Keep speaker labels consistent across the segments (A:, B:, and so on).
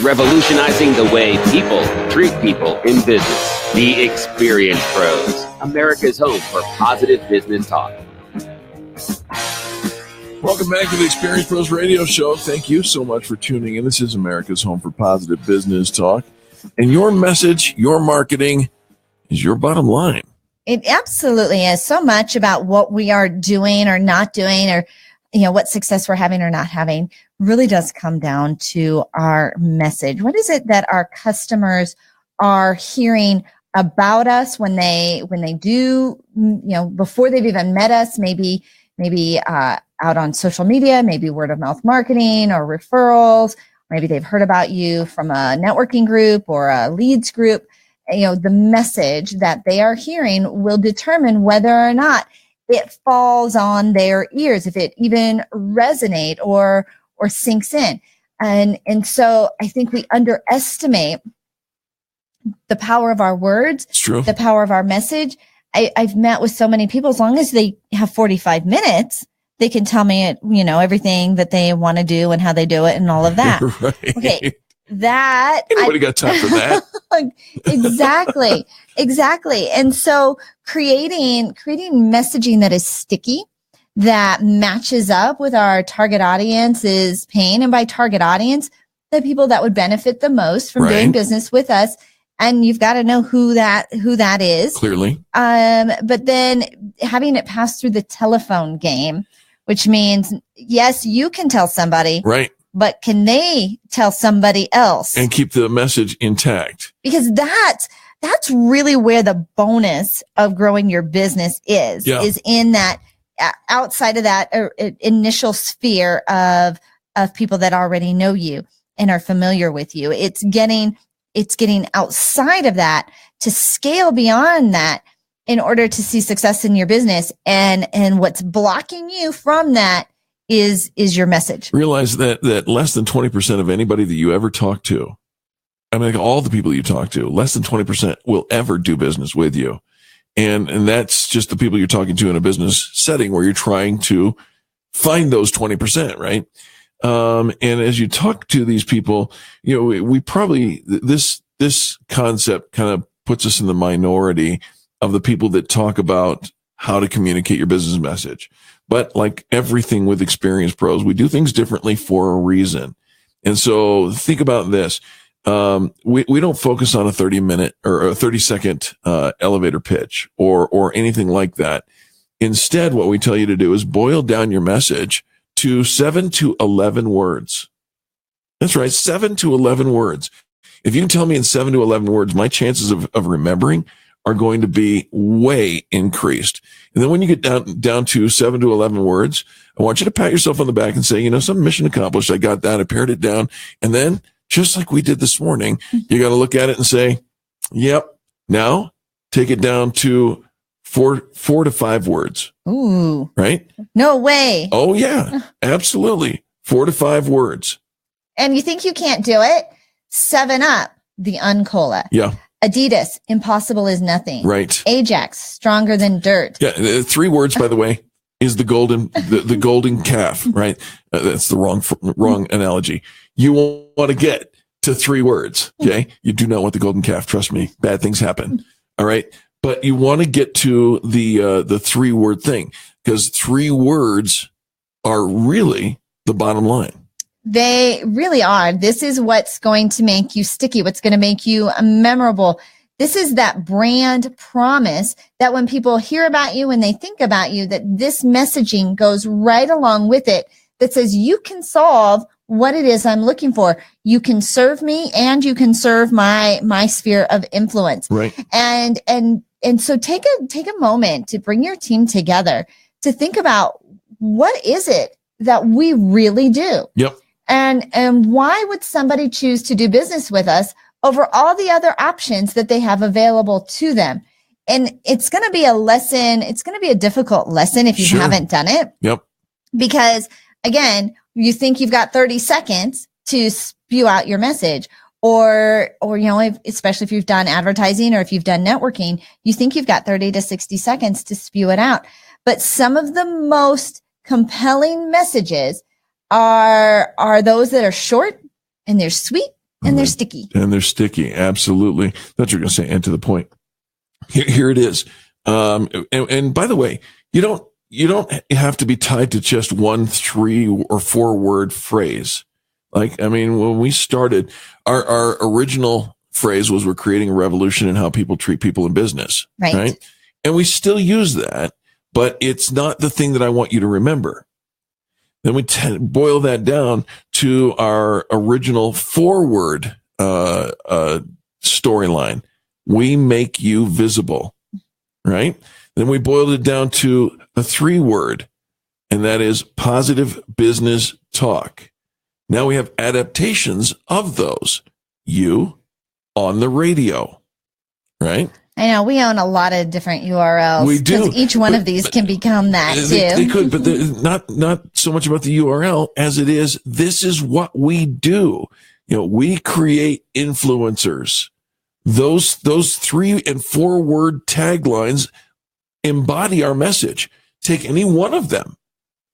A: revolutionizing the way people treat people in business. The Experience Pros, America's home for positive business talk.
B: Welcome back to the Experience Pros Radio Show. Thank you so much for tuning in. This is America's home for positive business talk. And your message, your marketing is your bottom line.
C: It absolutely is. So much about what we are doing or not doing, or what success we're having or not having, really does come down to our message. What is it that our customers are hearing about us when they do, before they've even met us, maybe out on social media, maybe word of mouth marketing or referrals. Maybe they've heard about you from a networking group or a leads group. The message that they are hearing will determine whether or not it falls on their ears, if it even resonate or sinks in. And so I think we underestimate the power of our words, the power of our message. I've met with so many people, as long as they have 45 minutes, they can tell me, everything that they want to do and how they do it and all of that.
B: Right.
C: Okay. That
B: anybody got time for that?
C: Exactly. And so creating messaging that is sticky, that matches up with our target audience's pain. And by target audience, the people that would benefit the most from doing business with us. And you've got to know who that is. Clearly. But then having it pass through the telephone game, which means, yes, you can tell somebody. Right. But can they tell somebody else? And keep the message intact. Because that's really where the bonus of growing your business is in that outside of that initial sphere of people that already know you and are familiar with you. It's getting outside of that to scale beyond that in order to see success in your business. And what's blocking you from that is your message. Realize that less than 20% of anybody that you ever talk to, all the people you talk to, less than 20% will ever do business with you. And that's just the people you're talking to in a business setting where you're trying to find those 20%, right? And as you talk to these people, we probably, this concept kind of puts us in the minority of the people that talk about how to communicate your business message. But like everything with Experience Pros, we do things differently for a reason. And so think about this. We don't focus on a 30-minute or a 30-second elevator pitch or anything like that. Instead, what we tell you to do is boil down your message to 7 to 11 words. That's right, 7 to 11 words. If you can tell me in 7 to 11 words, my chances of remembering are going to be way increased. And then when you get down to 7 to 11 words, I want you to pat yourself on the back and say, some mission accomplished. I got that. I pared it down. And then just like we did this morning, you got to look at it and say, yep. Now take it down to four to 5 words. Ooh. Right? No way. Oh yeah, absolutely. 4 to 5 words. And you think you can't do it? 7-Up, the Uncola. Yeah. Adidas, impossible is nothing. Right. Ajax, stronger than dirt. Yeah. 3 words, by the way, is the golden calf, right? That's the wrong analogy. You want to get to 3 words. Okay. You do not want the golden calf. Trust me. Bad things happen. All right. But you want to get to the 3-word thing, because 3 words are really the bottom line. They really are. This is what's going to make you sticky, what's going to make you memorable. This is that brand promise that when people hear about you, when they think about you, that this messaging goes right along with it, that says you can solve what it is I'm looking for. You can serve me and you can serve my sphere of influence. Right. And so take a moment to bring your team together to think about what is it that we really do. Yep. And why would somebody choose to do business with us over all the other options that they have available to them? And it's going to be a lesson. It's going to be a difficult lesson if you haven't done it. Yep. Because again, you think you've got 30 seconds to spew out your message, or especially if you've done advertising or if you've done networking, you think you've got 30 to 60 seconds to spew it out. But some of the most compelling messages are those that are short and they're sweet And they're sticky.
B: And they're sticky. Absolutely. That's what you're going to say. And to the point. Here it is. And by the way, you don't have to be tied to just 1, 3, or 4 word phrase. Like, I mean, when we started, our original phrase was, we're creating a revolution in how people treat people in business. Right. And we still use that, but it's not the thing that I want you to remember. Then we boil that down to our original 4-word storyline. We make you visible, right? Then we boiled it down to a 3-word, and that is positive business talk. Now we have adaptations of those. You on the radio, right?
C: I know we own a lot of different URLs.
B: We do.
C: Each one of these can become that too.
B: They could, but not so much about the URL as it is, this is what we do. We create influencers. Those 3 and 4 word taglines embody our message. Take any one of them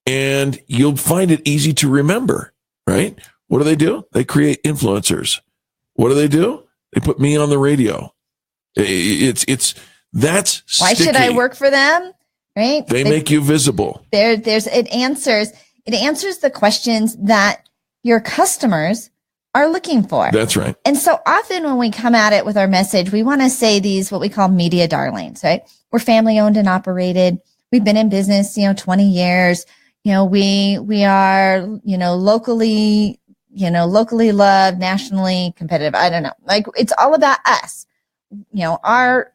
B: and you'll find it easy to remember, right? What do? They create influencers. What do? They put me on the radio. That's
C: why
B: sticky.
C: should I work for them? Right?
B: They make you visible.
C: It answers the questions that your customers are looking for.
B: That's right.
C: And so often when we come at it with our message, we want to say these, what we call media darlings, right? We're family owned and operated. We've been in business, 20 years. We are, locally loved, nationally competitive. I don't know. Like, it's all about us. Our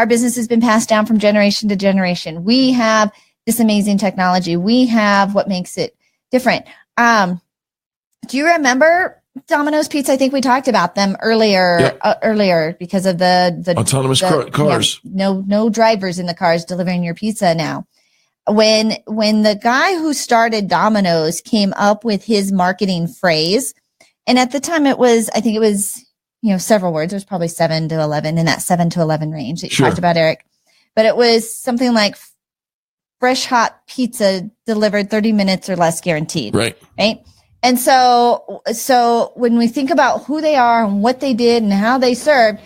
C: business has been passed down from generation to generation. We have this amazing technology. We have what makes it different. Do you remember Domino's Pizza? I think we talked about them earlier because of the
B: autonomous cars.
C: No drivers in the cars delivering your pizza now. When the guy who started Domino's came up with his marketing phrase, and at the time I think it was several words. There's probably 7 to 11 in that 7 to 11 range that you talked about, Eric. But it was something like fresh hot pizza delivered 30 minutes or less guaranteed.
B: Right.
C: And so when we think about who they are and what they did and how they served,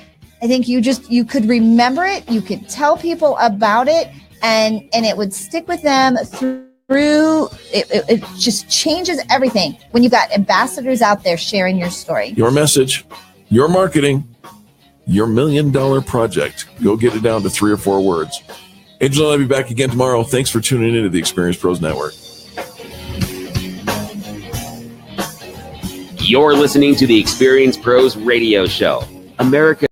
C: I think you could remember it. You could tell people about it and it would stick with them through. It just changes everything when you've got ambassadors out there sharing your story.
B: Your message, your marketing, your $1 million project. Go get it down to 3 or 4 words. Angela and I'll be back again tomorrow. Thanks for tuning into the Experience Pros Network.
A: You're listening to the Experience Pros Radio Show, America's